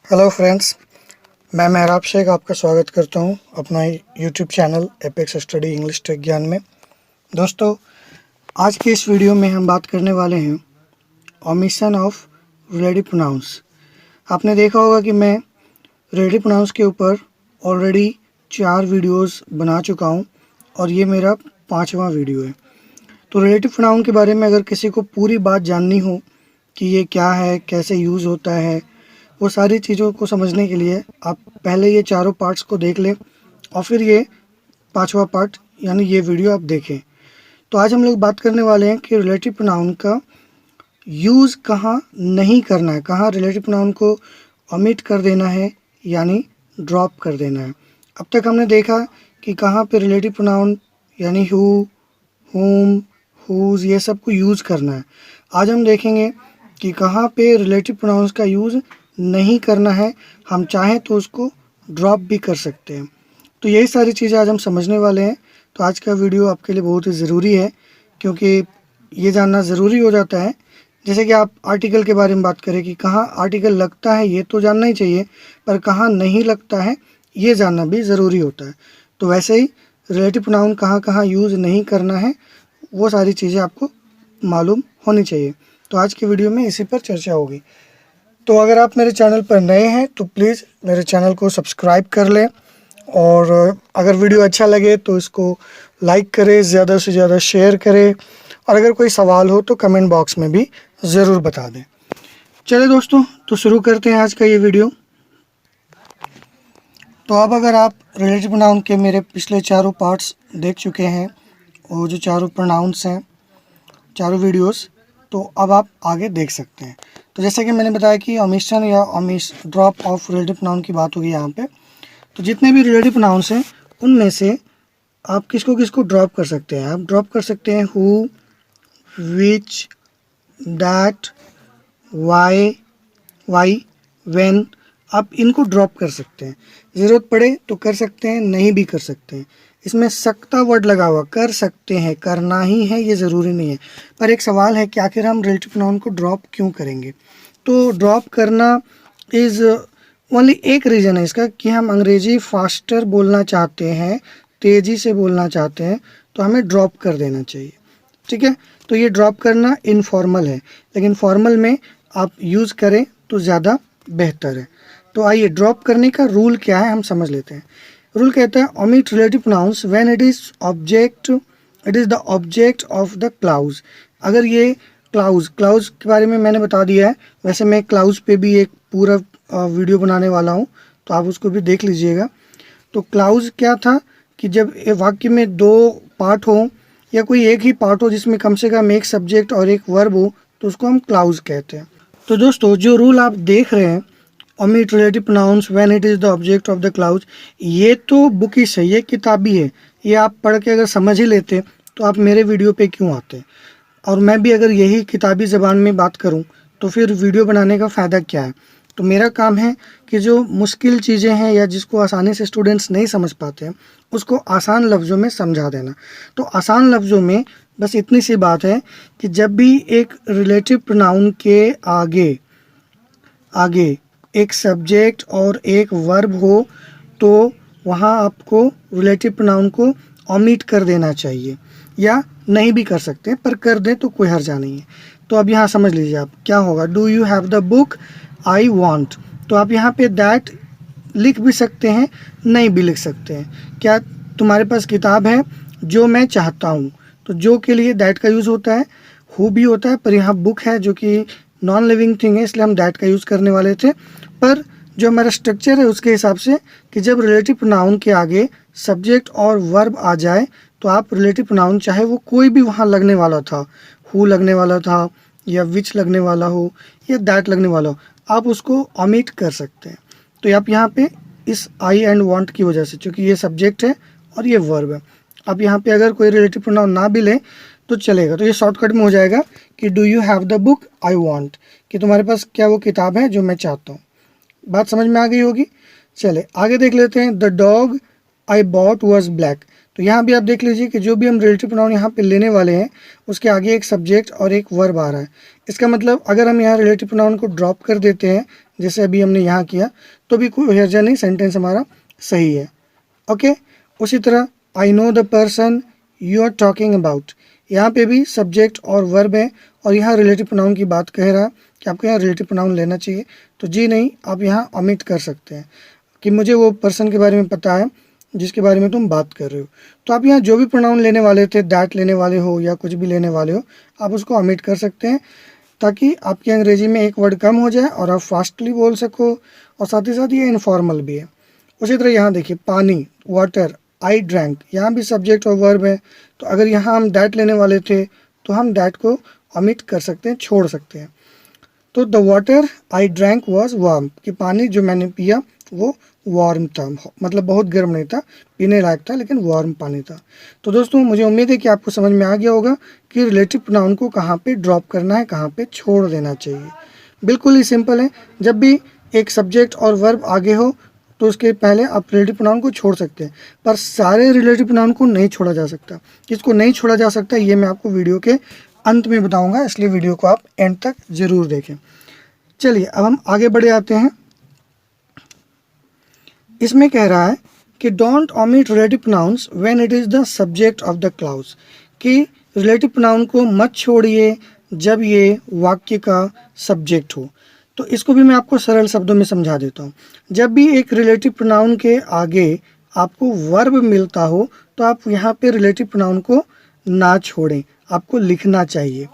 Hello friends, मैं मेहराब शेख आपका स्वागत करता हूं अपना YouTube channel apex study English tech Gyan में। दोस्तों, आज के इस वीडियो में हम बात करने वाले हैं ओमिशन ऑफ रिलेटिव प्रोनाउंस। आपने देखा होगा कि मैं रिलेटिव प्रोनाउंस के ऊपर ऑलरेडी 4 वीडियोस बना चुका हूं और ये मेरा 5वां वीडियो है। तो रिलेटिव प्रोनाउन के बारे में अगर किसी को पूरी बात जाननी हो कि ये क्या है, कैसे यूज़ होता है, वो सारी चीज़ों को समझने के लिए आप पहले ये चारों पार्ट्स को देख लें और फिर ये 5वां पार्ट यानी ये वीडियो आप देखें। तो आज हम लोग बात करने वाले हैं कि रिलेटिव प्रोनाउन का यूज़ कहाँ नहीं करना है, कहाँ रिलेटिव प्रोनाउन को ओमिट कर देना है यानी ड्रॉप कर देना है। अब तक हमने देखा कि कहाँ पे रिलेटिव प्रोनाउन यानी हु, हुम, हुज ये सब को यूज़ करना है। आज हम देखेंगे कि कहाँ पे रिलेटिव प्रोनाउंस का यूज़ नहीं करना है, हम चाहें तो उसको ड्रॉप भी कर सकते हैं। तो यही सारी चीज़ें आज हम समझने वाले हैं। तो आज का वीडियो आपके लिए बहुत ही ज़रूरी है क्योंकि ये जानना ज़रूरी हो जाता है। जैसे कि आप आर्टिकल के बारे में बात करें कि कहाँ आर्टिकल लगता है ये तो जानना ही चाहिए, पर कहाँ नहीं लगता है ये जानना भी ज़रूरी होता है। तो वैसे ही रिलेटिव प्रोनाउन कहाँ कहाँ यूज़ नहीं करना है वो सारी चीज़ें आपको मालूम होनी चाहिए। तो आज की वीडियो में इसी पर चर्चा होगी। तो अगर आप मेरे चैनल पर नए हैं तो प्लीज़ मेरे चैनल को सब्सक्राइब कर लें और अगर वीडियो अच्छा लगे तो इसको लाइक करें, ज़्यादा से ज़्यादा शेयर करें और अगर कोई सवाल हो तो कमेंट बॉक्स में भी ज़रूर बता दें। चलिए दोस्तों, तो शुरू करते हैं आज का ये वीडियो। तो अब अगर आप रिलेटिव प्रोनाउन के मेरे पिछले चारों पार्ट्स देख चुके हैं और जो चारों प्रोनाउंस हैं, चारों वीडियोस, तो अब आप आगे देख सकते हैं। तो जैसे कि मैंने बताया कि ओमिशन या ड्रॉप ऑफ रिलेटिव प्रोनाउन की बात होगी यहाँ पे। तो जितने भी रिलेटिव प्रोनाउंस हैं उनमें से आप किसको किसको ड्रॉप कर सकते हैं। आप ड्रॉप कर सकते हैं who, which, that, why, when. आप इनको ड्रॉप कर सकते हैं, ज़रूरत पड़े तो कर सकते हैं, नहीं भी कर सकते हैं। इसमें सकता वर्ड लगा हुआ, कर सकते हैं, करना ही है ये ज़रूरी नहीं है। पर एक सवाल है कि आखिर हम रिलेटिव प्रोनाउन को ड्रॉप क्यों करेंगे। तो ड्रॉप करना इज़ ओनली एक रीज़न है इसका कि हम अंग्रेज़ी फास्टर बोलना चाहते हैं, तेज़ी से बोलना चाहते हैं, तो हमें ड्रॉप कर देना चाहिए। ठीक है, तो ये ड्रॉप करना इनफॉर्मल है, लेकिन फॉर्मल में आप यूज़ करें तो ज़्यादा बेहतर है। तो आइए ड्रॉप करने का रूल क्या है हम समझ लेते हैं। रूल कहता है omit relative pronouns when it is the object of the clause. अगर ये क्लाउज के बारे में मैंने बता दिया है, वैसे मैं क्लाउज पे भी एक पूरा वीडियो बनाने वाला हूँ, तो आप उसको भी देख लीजिएगा। तो क्लाउज क्या था कि जब वाक्य में 2 पार्ट हो या कोई एक ही पार्ट हो जिसमें कम से कम एक सब्जेक्ट और एक वर्ब हो, तो उसको हम क्लाउज कहते हैं। तो दोस्तों, जो रूल आप देख रहे हैं omit relative pronouns when it is the object of the clause, ये तो बुकिश है, ये किताबी है। ये आप पढ़ के अगर समझ ही लेते तो आप मेरे वीडियो पे क्यों आते। और मैं भी अगर यही किताबी ज़बान में बात करूं तो फिर वीडियो बनाने का फ़ायदा क्या है। तो मेरा काम है कि जो मुश्किल चीज़ें हैं या जिसको आसानी से स्टूडेंट्स नहीं समझ पाते हैं उसको आसान लफ्ज़ों में समझा देना। तो आसान लफ्ज़ों में बस इतनी सी बात है कि जब भी एक रिलेटिव प्रोनाउन के आगे एक सब्जेक्ट और एक वर्ब हो तो वहाँ आपको रिलेटिव प्रोनाउन को ओमिट कर देना चाहिए, या नहीं भी कर सकते हैं, पर कर दें तो कोई हर्जा नहीं है। तो अब यहाँ समझ लीजिए आप क्या होगा। Do you have the book I want, तो आप यहाँ पे दैट लिख भी सकते हैं, नहीं भी लिख सकते हैं। क्या तुम्हारे पास किताब है जो मैं चाहता हूँ, तो जो के लिए दैट का यूज़ होता है, हु भी होता है, पर यहाँ बुक है जो कि नॉन लिविंग थिंग है इसलिए हम दैट का यूज़ करने वाले थे। पर जो हमारा स्ट्रक्चर है उसके हिसाब से कि जब रिलेटिव प्रोनाउन के आगे सब्जेक्ट और वर्ब आ जाए तो आप रिलेटिव प्रोनाउन चाहे वो कोई भी वहाँ लगने वाला था, हु लगने वाला था या विच लगने वाला हो या दैट लगने वाला हो, आप उसको ओमिट कर सकते हैं। तो आप यहाँ पे इस आई एंड वांट की वजह से, क्योंकि ये सब्जेक्ट है और ये वर्ब है, अब यहाँ पे अगर कोई रिलेटिव प्रोनाउन ना भी ले तो चलेगा। तो ये शॉर्टकट में हो जाएगा कि do you have the book I want, कि तुम्हारे पास क्या वो किताब है जो मैं चाहता हूँ। बात समझ में आ गई होगी। चले आगे देख लेते हैं। The dog I bought was black, तो यहाँ भी आप देख लीजिए कि जो भी हम रिलेटिव प्रोनाउन यहाँ पे लेने वाले हैं उसके आगे एक सब्जेक्ट और एक वर्ब आ रहा है। इसका मतलब अगर हम यहाँ रिलेटिव प्रोनाउन को ड्रॉप कर देते हैं जैसे अभी हमने यहाँ किया, तो भी कोई हर्जा नहीं, सेंटेंस हमारा सही है। ओके, उसी तरह I know the person you are talking about, यहाँ पे भी सब्जेक्ट और वर्ब है और यहाँ रिलेटिव प्रोनाउन की बात कह रहा है कि आपको यहाँ रिलेटिव प्रोनाउन लेना चाहिए। तो जी नहीं, आप यहाँ ओमिट कर सकते हैं कि मुझे वो पर्सन के बारे में पता है जिसके बारे में तुम बात कर रहे हो। तो आप यहाँ जो भी प्रोनाउन लेने वाले थे, दैट लेने वाले हो या कुछ भी लेने वाले हो, आप उसको ओमिट कर सकते हैं ताकि आपकी अंग्रेजी में एक वर्ड कम हो जाए और आप फास्टली बोल सको, और साथ ही साथ ये इनफॉर्मल भी है। उसी तरह यहाँ देखिए पानी, वाटर, आई ड्रैंक, यहाँ भी सब्जेक्ट और वर्ब है। तो अगर यहाँ हम दैट लेने वाले थे तो हम दैट को ओमिट कर सकते हैं, छोड़ सकते हैं। तो the water I drank was warm, कि पानी जो मैंने पिया वो वार्म था, मतलब बहुत गर्म नहीं था, पीने लायक था, लेकिन वार्म पानी था। तो दोस्तों मुझे उम्मीद है कि आपको समझ में आ गया होगा कि रिलेटिव प्रोनाउन को कहाँ पे ड्रॉप करना है, कहाँ पे छोड़ देना चाहिए। बिल्कुल ही सिंपल है। जब भी एक सब्जेक्ट और वर्ब आगे हो तो उसके पहले आप रिलेटिव प्रोनाउन को छोड़ सकते हैं, पर सारे रिलेटिव प्रोनाउन को नहीं छोड़ा जा सकता। किसको नहीं छोड़ा जा सकता ये मैं आपको वीडियो के अंत में बताऊंगा, इसलिए वीडियो को आप एंड तक ज़रूर देखें। चलिए अब हम आगे बढ़े आते हैं। इसमें कह रहा है कि don't omit relative pronouns when it is the subject of the clause, कि रिलेटिव प्रोनाउन को मत छोड़िए जब ये वाक्य का सब्जेक्ट हो। तो इसको भी मैं आपको सरल शब्दों में समझा देता हूँ। जब भी एक रिलेटिव प्रोनाउन के आगे आपको वर्ब मिलता हो तो आप यहाँ पे रिलेटिव प्रोनाउन को ना छोड़ें, आपको लिखना चाहिए।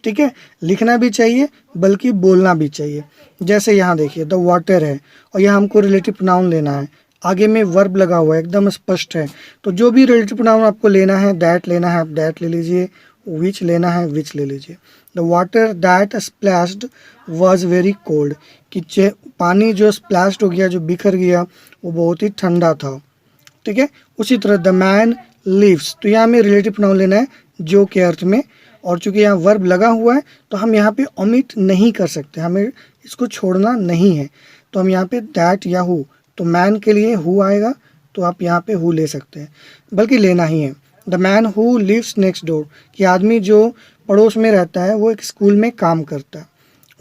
ठीक है, लिखना भी चाहिए बल्कि बोलना भी चाहिए। जैसे यहाँ देखिए द वाटर है और यहाँ हमको रिलेटिव प्रोनाउन लेना है, आगे में वर्ब लगा हुआ है, एकदम स्पष्ट है। तो जो भी रिलेटिव प्रोनाउन आपको लेना है, दैट लेना है आप दैट ले लीजिए, विच लेना है विच ले लीजिए। The water that splashed was very cold, कि पानी जो स्प्लैश्ड हो गया, जो बिखर गया, वो बहुत ही ठंडा था। ठीक है, उसी तरह द मैन लिव्स, तो यहाँ हमें रिलेटिव प्रोनाउन लेना है जो के अर्थ में, और चूंकि यहाँ वर्ब लगा हुआ है तो हम यहाँ पे ओमिट नहीं कर सकते, हमें इसको छोड़ना नहीं है। तो हम यहाँ पे दैट या हु, तो मैन के लिए हु आएगा तो आप यहाँ पे हु ले सकते हैं, बल्कि लेना ही है। The man who lives next door, कि आदमी जो पड़ोस में रहता है वो एक स्कूल में काम करता है।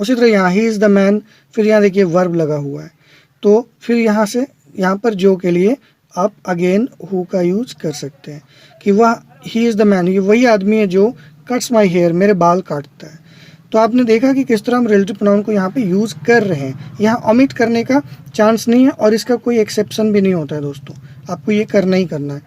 उसी तरह यहाँ ही इज़ द मैन, फिर यहाँ देखिए वर्ब लगा हुआ है, तो फिर यहाँ से यहाँ पर जो के लिए आप अगेन हु का यूज कर सकते हैं कि वह ही इज़ द मैन, ये वही आदमी है जो कट्स माई हेयर, मेरे बाल काटता है। तो आपने देखा कि किस तरह हम रिलेटिव प्रोनाउन को यहाँ पे यूज़ कर रहे हैं। यहाँ ओमिट करने का चांस नहीं है और इसका कोई एक्सेप्शन भी नहीं होता है दोस्तों, आपको ये करना ही करना है।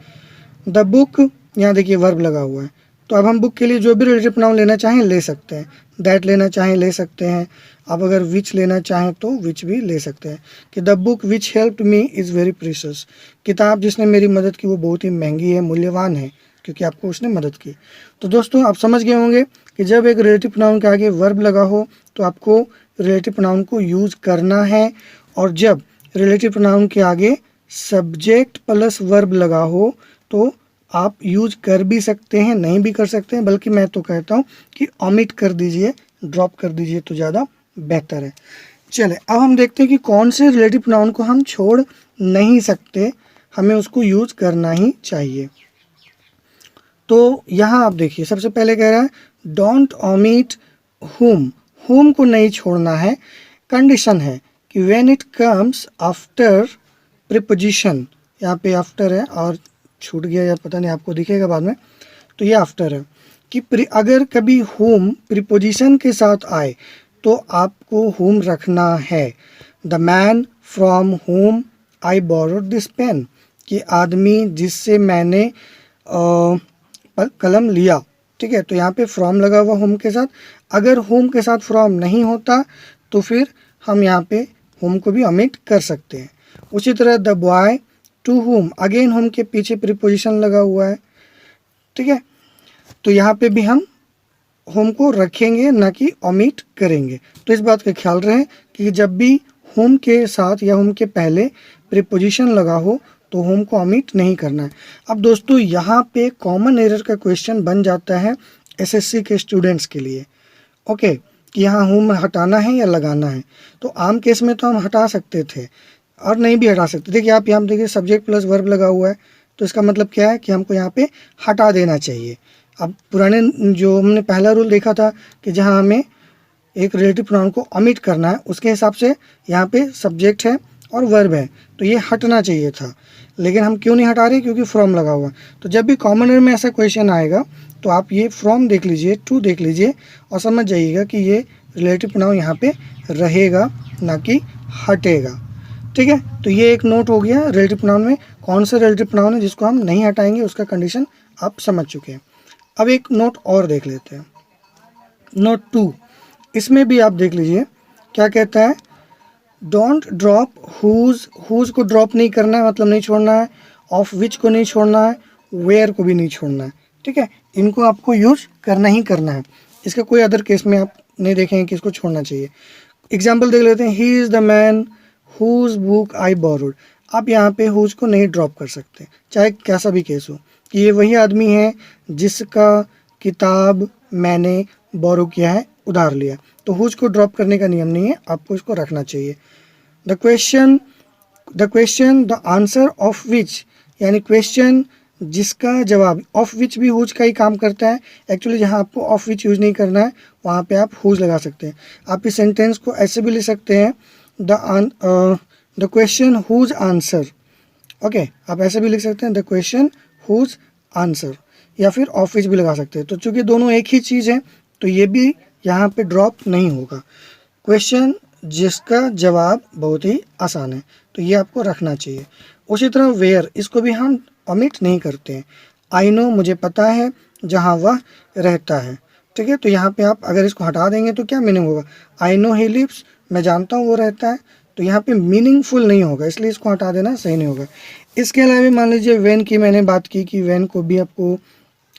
द बुक, यहाँ देखिए वर्ब लगा हुआ है, तो अब हम बुक के लिए जो भी रिलेटिव प्रोनाउन लेना चाहें ले सकते हैं, दैट लेना चाहें ले सकते हैं, आप अगर विच लेना चाहें तो विच भी ले सकते हैं। कि the book which helped me is very precious, किताब जिसने मेरी मदद की वो बहुत ही महंगी है, मूल्यवान है, क्योंकि आपको उसने मदद की। तो दोस्तों आप समझ गए होंगे कि जब एक रिलेटिव प्रोनाउन के आगे वर्ब लगा हो तो आपको रिलेटिव प्रोनाउन को यूज़ करना है, और जब रिलेटिव प्रोनाउन के आगे सब्जेक्ट प्लस वर्ब लगा हो तो आप यूज कर भी सकते हैं, नहीं भी कर सकते हैं, बल्कि मैं तो कहता हूँ कि ओमिट कर दीजिए, ड्रॉप कर दीजिए तो ज़्यादा बेहतर है। चले अब हम देखते हैं कि कौन से रिलेटिव प्रोनाउन को हम छोड़ नहीं सकते, हमें उसको यूज करना ही चाहिए। तो यहाँ आप देखिए सबसे पहले कह रहा है डोंट ओमिट हुम, हुम को नहीं छोड़ना है। कंडीशन है कि when it comes after preposition, यहाँ पे आफ्टर है और छूट गया या पता नहीं, आपको दिखेगा बाद में, तो ये आफ्टर है कि अगर कभी हुम प्रीपोजिशन के साथ आए तो आपको हुम रखना है। द मैन फ्रॉम हुम आई बोरोड दिस पेन, कि आदमी जिससे मैंने कलम लिया। ठीक है, तो यहाँ पे फ्रॉम लगा हुआ हुम के साथ, अगर हुम के साथ फ्रॉम नहीं होता तो फिर हम यहाँ पे हुम को भी ओमिट कर सकते हैं। उसी तरह the boy to whom, again whom के पीछे प्रीपोजिशन लगा हुआ है। ठीक है, तो यहाँ पे भी हम हुम को रखेंगे ना कि ओमिट करेंगे। तो इस बात का ख्याल रहे कि जब भी हुम के साथ या हुम के पहले प्रीपोजिशन लगा हो तो होम को ओमिट नहीं करना है। अब दोस्तों यहाँ पे कॉमन एरर का क्वेश्चन बन जाता है एसएससी के स्टूडेंट्स के लिए, ओके, कि यहाँ होम हटाना है या लगाना है। तो आम केस में तो हम हटा सकते थे और नहीं भी हटा सकते। देखिए आप यहाँ देखिए सब्जेक्ट प्लस वर्ब लगा हुआ है, तो इसका मतलब क्या है कि हमको यहाँ पे हटा देना चाहिए। अब पुराने जो हमने पहला रूल देखा था कि जहाँ हमें एक रिलेटिव प्रोनाउन को ओमिट करना है, उसके हिसाब से यहाँ पे सब्जेक्ट है और वर्ब है, तो ये हटना चाहिए था, लेकिन हम क्यों नहीं हटा रहे, क्योंकि फ्रॉम लगा हुआ। तो जब भी कॉमनर में ऐसा क्वेश्चन आएगा तो आप ये फ्रॉम देख लीजिए, टू देख लीजिए और समझ जाइएगा कि ये रिलेटिव प्रोनाउन यहाँ पे रहेगा, ना कि हटेगा। ठीक है, तो ये एक नोट हो गया रिलेटिव प्रोनाउन में कौन सा रिलेटिव प्रोनाउन है जिसको हम नहीं हटाएंगे, उसका कंडीशन आप समझ चुके हैं। अब एक नोट और देख लेते हैं, नोट 2। इसमें भी आप देख लीजिए क्या कहता है, डोंट ड्रॉप हुज, हुज को ड्रॉप नहीं करना है, मतलब नहीं छोड़ना है, ऑफ विच को नहीं छोड़ना है, वेयर को भी नहीं छोड़ना है। ठीक है, इनको आपको यूज करना ही करना है, इसका कोई अदर केस में आप नहीं देखेंगे कि इसको छोड़ना चाहिए। एग्जाम्पल देख लेते हैं, he is the man whose book I borrowed. आप यहाँ पे हुज को नहीं ड्रॉप कर सकते, चाहे कैसा भी केस हो, कि ये वही आदमी है जिसका किताब मैंने बोरो किया है, उधार लिया। तो हुज को ड्रॉप करने का नियम नहीं है, आपको इसको रखना चाहिए। The question the answer of which, यानी क्वेश्चन जिसका जवाब, ऑफ विच भी हुज का ही काम करता है। एक्चुअली जहाँ आपको ऑफ विच यूज नहीं करना है वहाँ पे आप हुज लगा सकते हैं। आप इस सेंटेंस को ऐसे भी लिख सकते हैं, the question whose answer. Okay, आप ऐसे भी लिख सकते हैं, द क्वेश्चन हुज आंसर, या फिर ऑफ विच भी लगा सकते हैं। तो चूंकि दोनों एक ही चीज़ है तो ये भी यहाँ पे ड्रॉप नहीं होगा। क्वेश्चन जिसका जवाब बहुत ही आसान है, तो ये आपको रखना चाहिए। उसी तरह वेयर, इसको भी हम ओमिट नहीं करते हैं। आई नो, मुझे पता है जहाँ वह रहता है। ठीक है, तो यहाँ पे आप अगर इसको हटा देंगे तो क्या मीनिंग होगा, आई नो ही लिव्स, मैं जानता हूँ वो रहता है, तो यहाँ पे मीनिंगफुल नहीं होगा, इसलिए इसको हटा देना सही नहीं होगा। इसके अलावा मान लीजिए वेन की मैंने बात की कि वेन को भी आपको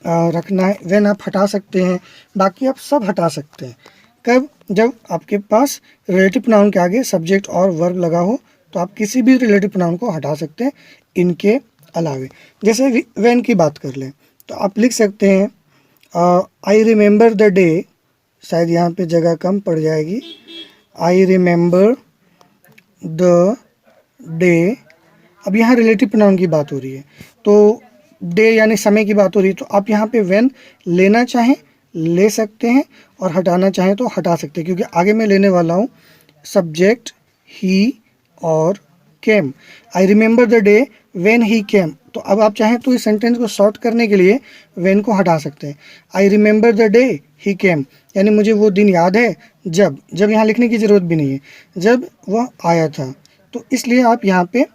रखना है, वेन आप हटा सकते हैं, बाकी आप सब हटा सकते हैं। कब, जब आपके पास रिलेटिव प्रोनाउन के आगे सब्जेक्ट और वर्ब लगा हो तो आप किसी भी रिलेटिव प्रोनाउन को हटा सकते हैं इनके अलावे। जैसे वेन की बात कर लें तो आप लिख सकते हैं, आई रिमेंबर द डे, शायद यहाँ पे जगह कम पड़ जाएगी, आई रिमेंबर द डे। अब यहाँ रिलेटिव प्रोनाउन की बात हो रही है, तो डे यानी समय की बात हो रही है, तो आप यहाँ पे व्हेन लेना चाहें ले सकते हैं और हटाना चाहें तो हटा सकते हैं, क्योंकि आगे मैं लेने वाला हूँ सब्जेक्ट ही और came. I remember the day when he came, तो अब आप चाहें तो इस सेंटेंस को शॉर्ट करने के लिए व्हेन को हटा सकते हैं। आई रिमेंबर द डे ही केम, यानी मुझे वो दिन याद है जब, जब यहाँ लिखने की ज़रूरत भी नहीं है, जब वह आया था। तो इसलिए आप यहाँ पे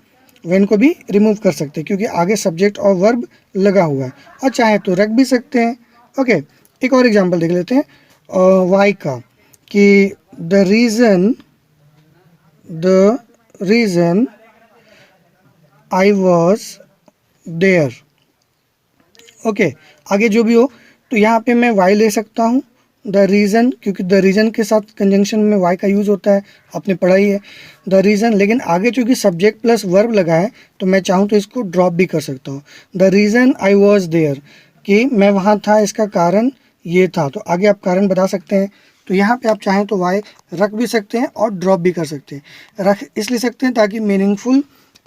व्हेन को भी रिमूव कर सकते हैं, क्योंकि आगे सब्जेक्ट और वर्ब लगा हुआ है, और चाहे तो रख भी सकते हैं। ओके, एक और एग्जांपल देख लेते हैं वाई का, कि the reason I was there. Okay, आगे जो भी हो, तो यहाँ पे मैं वाई ले सकता हूँ, द रीज़न, क्योंकि द रीज़न के साथ कंजंक्शन में वाई का यूज़ होता है, आपने पढ़ा ही है, द रीज़न। लेकिन आगे चूँकि सब्जेक्ट प्लस वर्ब लगा है तो मैं चाहूँ तो इसको ड्रॉप भी कर सकता हूँ। The reason I was there, कि मैं वहाँ था, इसका कारण ये था, तो आगे आप कारण बता सकते हैं। तो यहाँ पे आप चाहें तो वाई रख भी सकते हैं और ड्रॉप भी कर सकते हैं। रख इसलिए सकते हैं ताकि मीनिंगफुल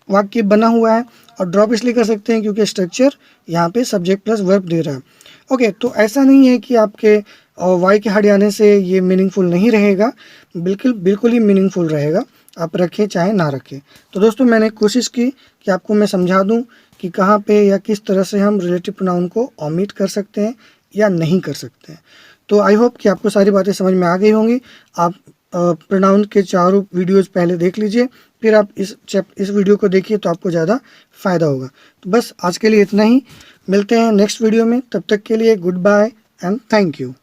वाक्य बना हुआ है, और ड्रॉप इसलिए कर सकते हैं क्योंकि स्ट्रक्चर यहाँ पे सब्जेक्ट प्लस वर्ब दे रहा है। ओके, तो ऐसा नहीं है कि आपके वाई के हट जाने से ये मीनिंगफुल नहीं रहेगा, बिल्कुल ही मीनिंगफुल रहेगा, आप रखें चाहे ना रखें। तो दोस्तों, मैंने कोशिश की कि आपको मैं समझा दूं कि कहाँ पे या किस तरह से हम रिलेटिव प्रोनाउन को ओमिट कर सकते हैं या नहीं कर सकते हैं। तो आई होप कि आपको सारी बातें समझ में आ गई होंगी। आप प्रोनाउन के चारों वीडियोस पहले देख लीजिए, फिर आप इस वीडियो को देखिए तो आपको ज़्यादा फ़ायदा होगा। तो बस आज के लिए इतना ही, मिलते हैं नेक्स्ट वीडियो में, तब तक के लिए good bye and thank you.